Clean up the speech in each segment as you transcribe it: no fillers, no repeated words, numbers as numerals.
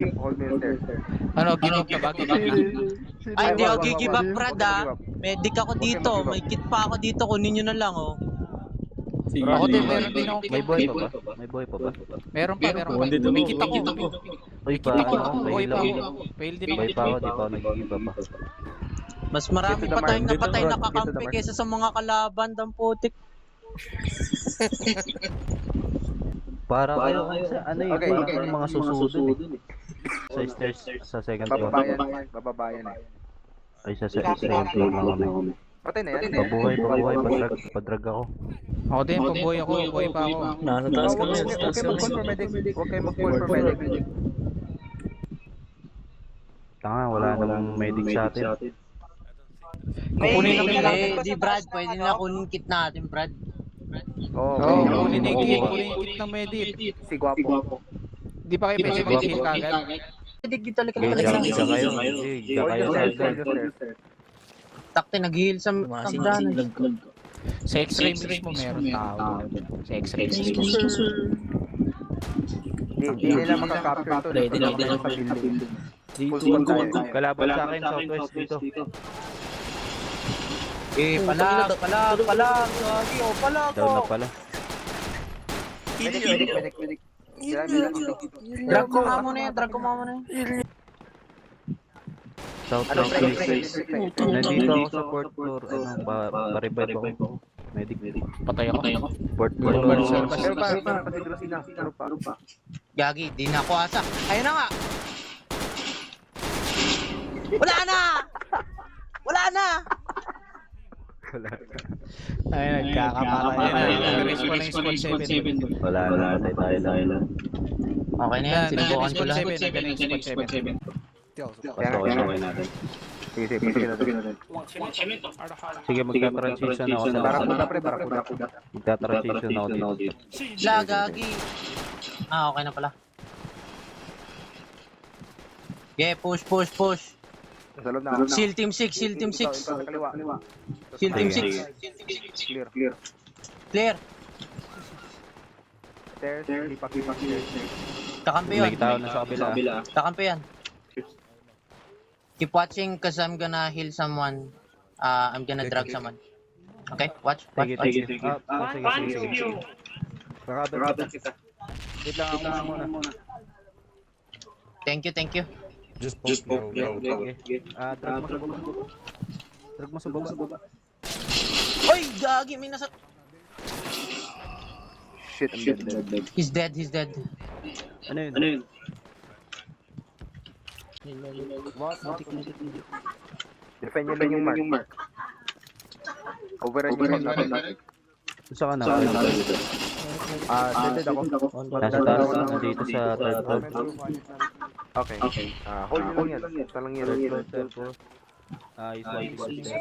Hold me there. Ano, give up ka ba? Give up ka? Ay, di ako Wag, give wag, up, wag. Brad, Wag ah. mag-give up. Medic ako Huwag dito. kayo mag-give up. May kit pa ako dito. Kunin nyo na lang, oh. Ako din, meron din ako. May buhay pa ba? May buhay pa ba? Meron pa. May kita ko. Uy, Kita ko. ako, Buhay fail pa ako. ako. Fail din ako. Buhay pa ako, di pa ako nag-give up pa. Mas marami Get to the patay mark. na Get to patay the mark. nakakampi Get to the mark. kaysa sa mga kalaban ng putik. Para kayo, sa ano yun, Okay, para okay. kayong mga susunod eh. Sa stairs, sa second floor. Bababayan eh. Ay, sa second floor lang kami. Patay na yan. Pabuhay, padrag ako. Ako din, pabuhay ako. Buhay pa ako. Nasa taas kami. Huwag kayo mag-call for medic. Huwag kayo mag-call for medic. Tanga, wala namang medic sa atin. Kukunin namin lang. Di Brad, pwede na kunin kit natin, Brad. Oo, Oo, okay. kunin na yung kit. Kunin yung kit ng medit. Si Guapo. Di pa kayo pwede mag-heal kagad. Medic dito, Iga likod. kayo. Iga kayo sa atin. Takte, nag-heal sa hagdanan. Sa x-ray mismo meron tao. Sa x-ray mismo. Hindi nila makakapture to. Ready na Dito ako sa building. 3, Full 2, squad 1, tayo. Kalaban sa akin, southwest dito. Palag. Gagi, oh, palag, Down na oh. pala. Medic. Sila bilang dito. Drag ko nga muna yan. Southwest Ano, east. Nandito ako sa fourth floor. Ano, pa-revive ako. Medic. Patay ako. Fourth floor. Pero pa siguro sila. Pero pa. Gagi, di na ako asa. Ayun na nga. Wala na! Ay, nagkakapatay na. Nag-respawn na yung squad 7. Wala na, patay tayo lang. Okay na yan, sinubukan ko lahat. Nagaling squad 7. Okay natin. Sige, sige natin. Sige, magta-transition ako sa Barakuda pre, barakuda. Magta-transition ako dito. Gagi. Okay na pala. Yeah, push. Sa loob na. Seal Team 6. Sa kaliwa. Seal Team Sige. 6. Clear. Clear. Stairs, lipak. Kakampi May yun. tao na sa kabila. Kakampi yan. Keep watching cause I'm gonna heal someone. I'm gonna drag someone. Okay, watch. Sige. Sige. Recover kita. Wait lang ako muna. Thank you. Just poke me. Sige. Drag mo sa baba. Oy, gagi, may nasa... Shit, I'm dead. He's dead. Ano yun? Defend nyo lang yung mark. Override yung mark natin. Gusto ka na? Dead ako. Nasa taas na dito sa third floor. Okay. Hold nyo lang yan. Isa lang yan. Third floor. Is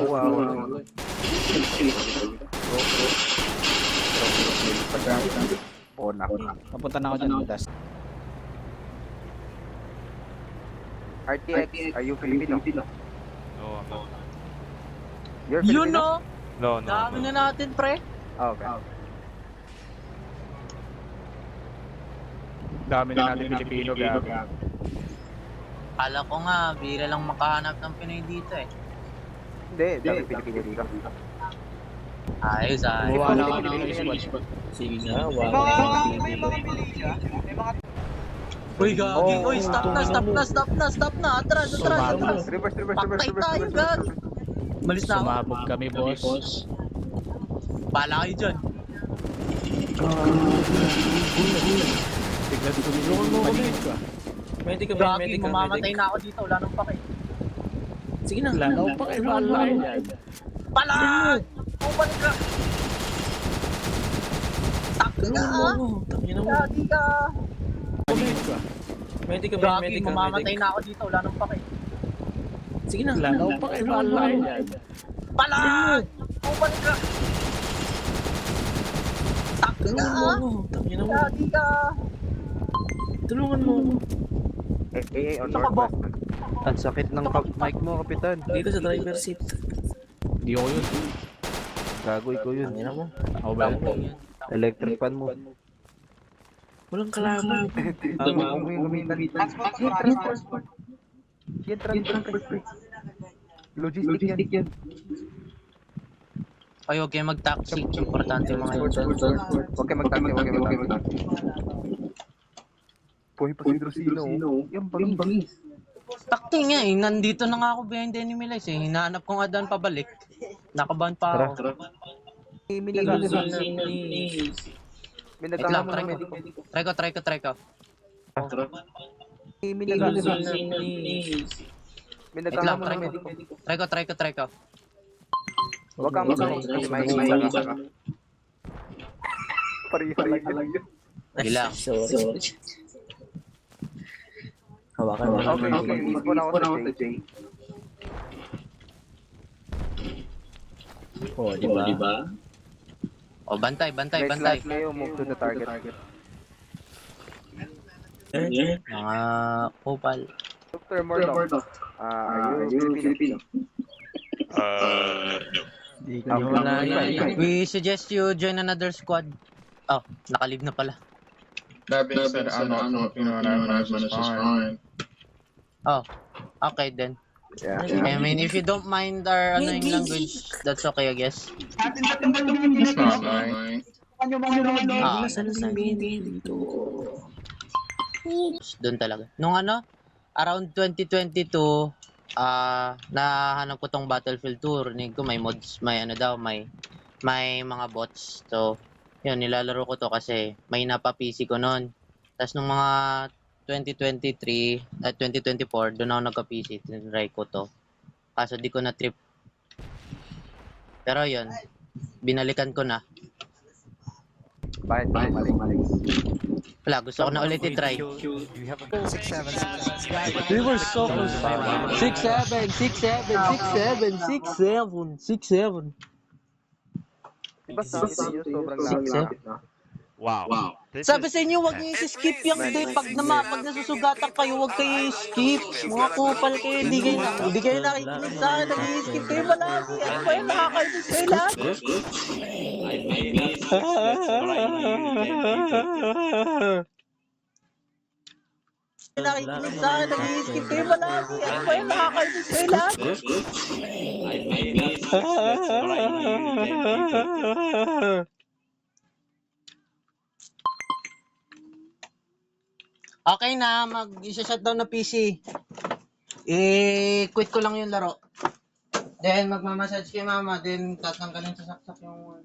Wow. Papunta na ako dyan, Budas. RTX, are you Filipino? No, I'm not. You're You Filipino? know, No. dami na natin, pre. Okay. Dami na natin Pilipino, gabi. Kala ko nga, bira lang makahanap ng Pinoy dito eh. Hindi, dami Filipino dito. Ayos. Buwa na ako ng squad. Sige nga, wala. Uy, gagi. Uy, stop na. Atras. Reverse. Patay tayo, gagi. Malis na ako. Sumabog kami, boss. Pala kayo dyan. Medic ka, Gagi, medic ka, mamamatay medic. na ako dito. Wala nang pake. Sige na. Palag! Bumalik ka! Takti ka! Tangina mo. Gagi ka! Medic ka, Gagi, medic ka, mamamatay medic. na ako dito. Wala nang pake. Sige na. Palag! Bumalik ka! Takti ka! Tangina mo. Gagi ka! Tulungan mo ako. on Saka ba? northwest. Ang sakit ng mic mo, kapitan. Dito sa driver seat. Di ako yun. Gagoy ko yun. Tangina mo. Ako ba? Electric fan mo. Walang kalaban. Ang gamitan. Transport. Yan, transport. Logistic yan. Ay, huwag kayo mag-taxi. Importante yung mga yun. Huwag kayo magtaksi. Puhi pa si Drusino. Yung bangis. Takti nga eh. Nandito na nga ako behind enemy lines eh. Hinahanap ko nga daan pabalik. Nakaban pa ako. May Wait lang, nagkakaroon try ko. May Wait lang, nagkakaroon try ko. Huwag kang mag-alala kasi makikita ka. Pariha lang yun. Bilang. Sorry. Hawakan mo. Okay. Ispo na ako sa J. Oh, di ba? O, bantay. Next last Leo, move to the target. Mga opal. Dr. Mordo. Are you Filipino? No. Wala yan. We suggest you join another squad. Oh, nakalib na pala. That being said, I'm not Filipino and I'm just fine. Oh, okay then. Yeah. I mean, if you don't mind our annoying language, that's okay, I guess. It's not lying. Ah, Nasaan si Benny dito? doon talaga. Nung around 2022, nahanap ko tong Battlefield 2. Rinig ko may mods, may mga bots. So, yun, nilalaro ko to kasi may napa-PC ko noon. Tapos nung mga 2023 at 2024, doon ako nagka-PC. Tinry ko to. Kaso di ko na trip. Pero yun, binalikan ko na. Bakit? Wala, gusto ko na ulit i-try. You have a 6-7. We were so close. 6-7. Diba sabi sa inyo, sobrang lapit na. Wow. This Sabi is sa inyo, huwag niyo i-skip yung day. Pag nasusugatan kayo, huwag kayo i-skip. Mga kupal kayo, hindi kayo nakikinig sa akin. Nag-i-skip kayo palagi. Ano ba yung nakakainis kayo lahat? I may not success, but I knew that Nakikinig sa akin, nag-i-skip kayo palagi. Ano ba yung nakakainis kayo lahat? I may not success, but I knew that Okay na, mag-shutdown na PC. I-quit ko lang yung laro. Then, magmamassage kay mama. Then, tatanggalin sa saksak yung...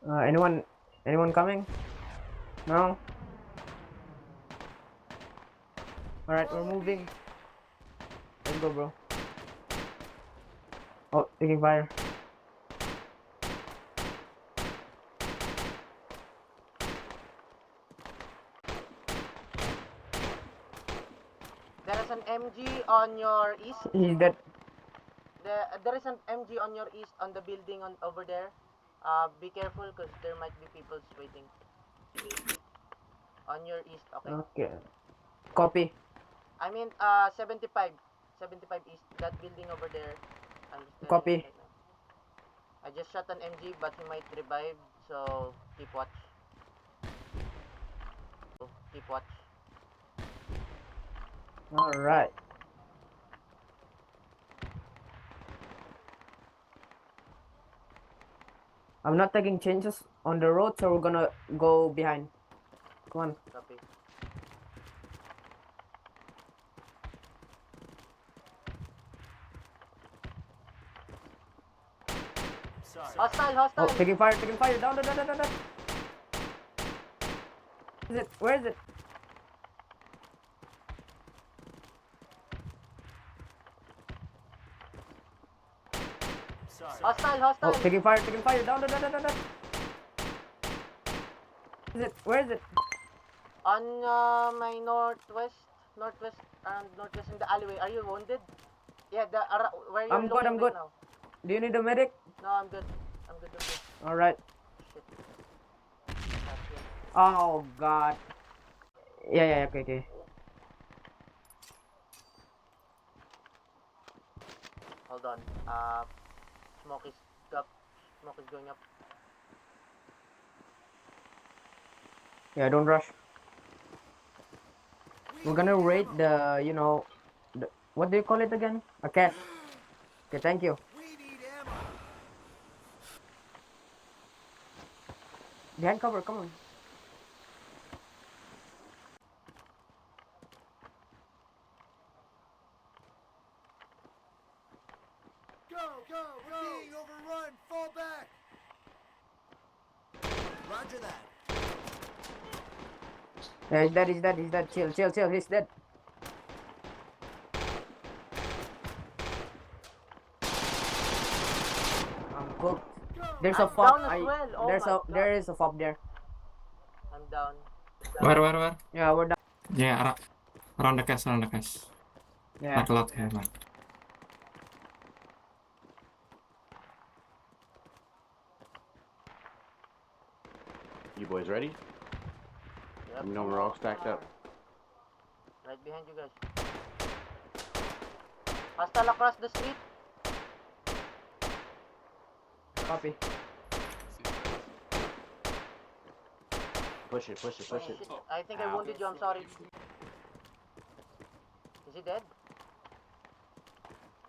Anyone coming? No? Alright, we're moving. Let's go, bro. Oh, taking fire. There is an MG on your east. He's dead. There is an MG on your east on the building on over there. Be careful because there might be people waiting. On your east, okay? Okay. Copy. I mean, 75 east. That building over there. I'm just telling Copy. you right now. I just shot an MG, but he might revive. So keep watch. Keep watch. Alright. I'm not taking changes on the road, so we're gonna go behind. Come on. Copy. Hostile. Oh, taking fire. Down. Where is it? Hostile. Oh, taking fire. Down. Where is it? On my northwest, northwest in the alleyway. Are you wounded? Yeah, where you're I'm good, looking I'm right good. now. Do you need a medic? No, I'm good. Alright. Shit. Oh, God. Yeah, okay. Hold on. Smoke is up. Smoke is going up. Yeah, don't rush. We're gonna raid the, what do you call it again? A cache. Okay, thank you. Behind cover, come on. Go! We're being overrun! Fall back! Roger that. Yeah, he's dead. Chill, he's dead. I'm cooked. There's a I'm fob. down as well. Oh my God. There is a fob there. I'm down. Where? Yeah, we're done. Yeah, around the cache. Yeah. Not a lot here, man. You boys ready? Yep. You know we're all stacked up. Right behind you guys. Hostile across the street. Copy. Push it. Shit. I think I wounded you. I'm sorry. Is he dead?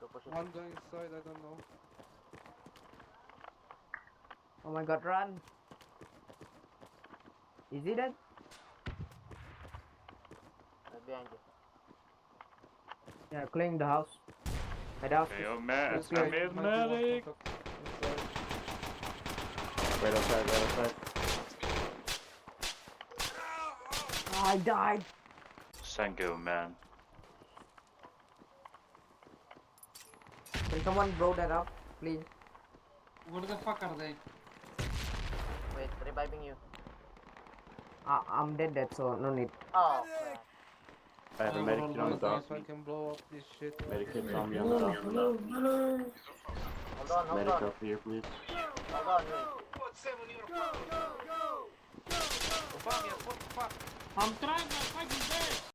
Go push it. One guy inside, I don't know. Oh my God, run. Is he dead? Right behind you. Yeah, clearing the house. Head out. This guy might be one contact inside. Right outside. Oh, I died. Thank you, man. Can someone blow that up, please? Where the fuck are they? Wait, reviving you. I'm dead, so no need. Oh, crap. I have a medic kit on the dock. So I can blow up this shit. Medic kit's on me on the dock. Hold Medic on. up here, please. Hold on, wait. I'm trying, my fucking dead!